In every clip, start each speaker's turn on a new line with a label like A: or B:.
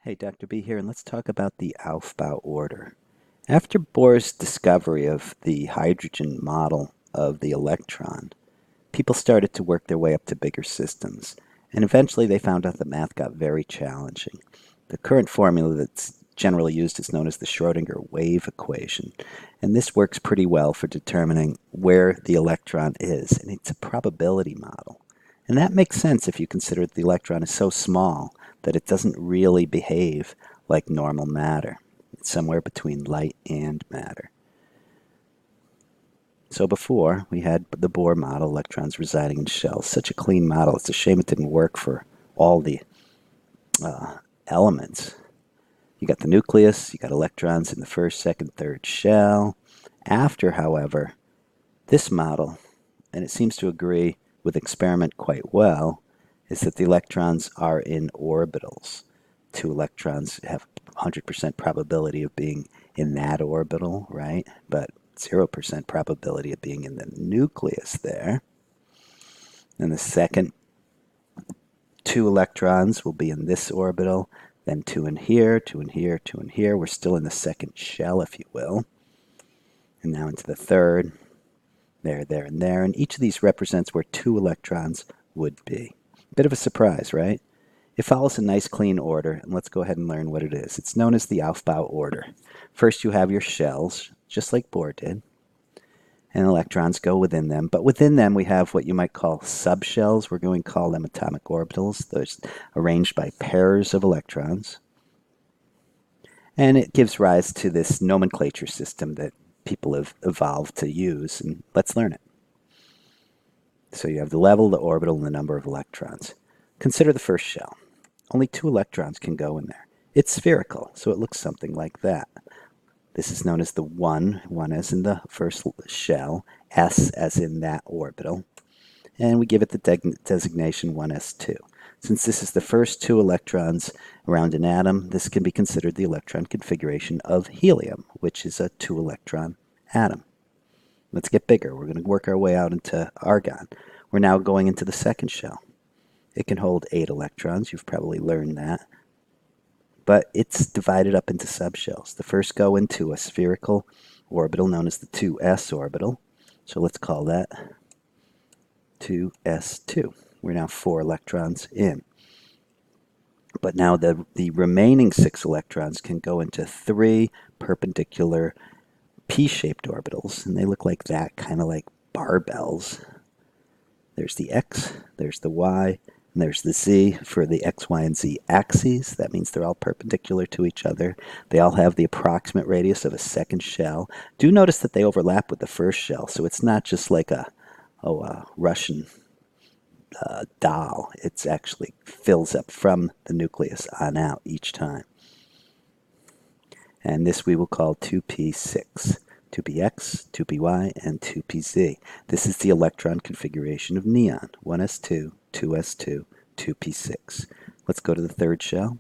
A: Hey, Dr. B here, and let's talk about the Aufbau order. After Bohr's discovery of the hydrogen model of the electron, people started to work their way up to bigger systems, and eventually they found out the math got very challenging. The current formula that's generally used is known as the Schrodinger wave equation, and this works pretty well for determining where the electron is, and it's a probability model. And that makes sense if you consider that the electron is so small that it doesn't really behave like normal matter. It's somewhere between light and matter. So before, we had the Bohr model, electrons residing in shells. Such a clean model. It's a shame it didn't work for all the elements. You got the nucleus, you got electrons in the first, second, third shell. After, however, this model, and it seems to agree with experiment quite well, is that the electrons are in orbitals. Two electrons have 100% probability of being in that orbital, right? But 0% probability of being in the nucleus there. And the second two electrons will be in this orbital, then two in here, two in here, two in here. We're still in the second shell, if you will. And now into the third, there, and there. And each of these represents where two electrons would be. Bit of a surprise, right? It follows a nice clean order, and let's go ahead and learn what it is. It's known as the Aufbau order. First you have your shells, just like Bohr did, and electrons go within them. But within them we have what you might call subshells. We're going to call them atomic orbitals. They're arranged by pairs of electrons. And it gives rise to this nomenclature system that people have evolved to use, and let's learn it. So you have the level, the orbital, and the number of electrons. Consider the first shell. Only two electrons can go in there. It's spherical, so it looks something like that. This is known as the 1 as in the first shell, s as in that orbital, and we give it the designation 1s2. Since this is the first two electrons around an atom, this can be considered the electron configuration of helium, which is a 2-electron atom. Let's get bigger. We're going to work our way out into argon. We're now going into the second shell. It can hold 8 electrons. You've probably learned that. But it's divided up into subshells. The first go into a spherical orbital known as the 2s orbital. So let's call that 2s2. We're now 4 electrons in. But now the remaining 6 electrons can go into 3 perpendicular p-shaped orbitals, and they look like that, kind of like barbells. There's the x, there's the y, and there's the z for the x, y, and z axes. That means they're all perpendicular to each other. They all have the approximate radius of a second shell. Do notice that they overlap with the first shell, so it's not just like a Russian doll. It actually fills up from the nucleus on out each time. And this we will call 2p6. 2px, 2py, and 2pz. This is the electron configuration of neon. 1s2, 2s2, 2p6. Let's go to the third shell.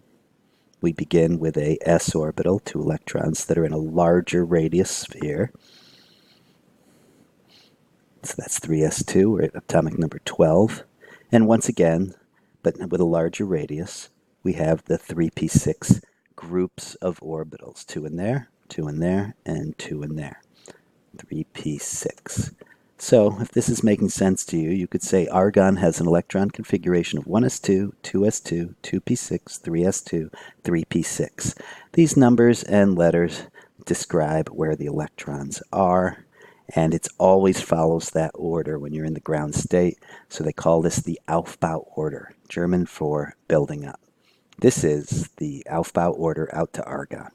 A: We begin with a s orbital, 2 electrons that are in a larger radius sphere. So that's 3s2, we're at atomic number 12. And once again, but with a larger radius, we have the 3p6 groups of orbitals. 2 in there, 2 in there, and 2 in there. 3p6. So if this is making sense to you, you could say argon has an electron configuration of 1s2, 2s2, 2p6, 3s2, 3p6. These numbers and letters describe where the electrons are, and it always follows that order when you're in the ground state. So they call this the Aufbau order, German for building up. This is the Aufbau order out to argon.